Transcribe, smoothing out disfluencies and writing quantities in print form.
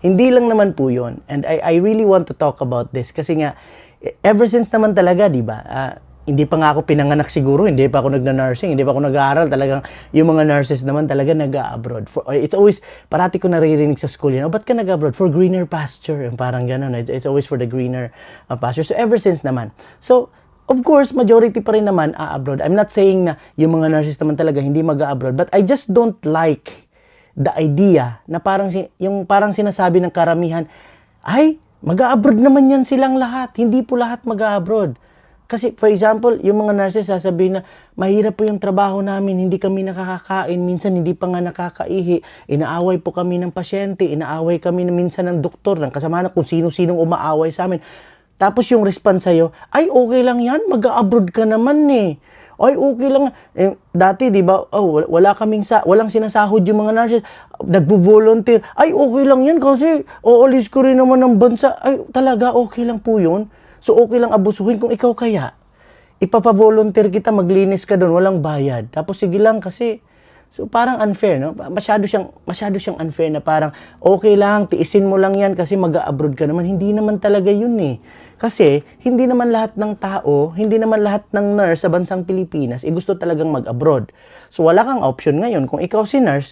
Hindi lang naman po yun. And I really want to talk about this kasi nga, ever since naman talaga, di ba, hindi pa nga ako pinanganak siguro, hindi pa ako nagna-nursing, hindi pa ako nag-aaral, talagang yung mga nurses naman talaga nag-abroad. It's always, parati ko naririnig sa school yan, ba't ka nag-abroad? For greener pasture, yung parang gano'n. It's always for the greener pasture. So ever since naman. So, of course, majority pa rin naman abroad. I'm not saying na yung mga nurses naman talaga hindi mag-abroad, but I just don't like the idea na parang yung parang sinasabi ng karamihan, ay, mag-abroad naman yan silang lahat. Hindi po lahat mag-abroad. Kasi, for example, yung mga nurses sasabihin na, mahirap po yung trabaho namin, hindi kami nakakakain, minsan hindi pa nga nakakaihi, inaaway po kami ng pasyente, inaaway kami minsan ng doktor, ng kasama na kung sino-sinong umaaway sa amin. Tapos yung response sa'yo, ay, okay lang yan, mag-abroad ka naman eh. Ay, okay lang. Dati, di ba, walang sinasahod yung mga nurses, nagbo-volunteer. Ay, okay lang yan kasi oolis ko rin naman ng bansa. Ay, talaga, okay lang po yun. So, okay lang abusuhin kung ikaw kaya. Ipapa-volunteer kita, maglinis ka doon, walang bayad. Tapos, sige lang kasi, so parang unfair, no? Masyado siyang unfair na parang, okay lang, tiisin mo lang yan kasi mag-abroad ka naman. Hindi naman talaga yun eh. Kasi, hindi naman lahat ng tao, hindi naman lahat ng nurse sa bansang Pilipinas, gusto talagang mag-abroad. So, wala kang option ngayon. Kung ikaw si nurse,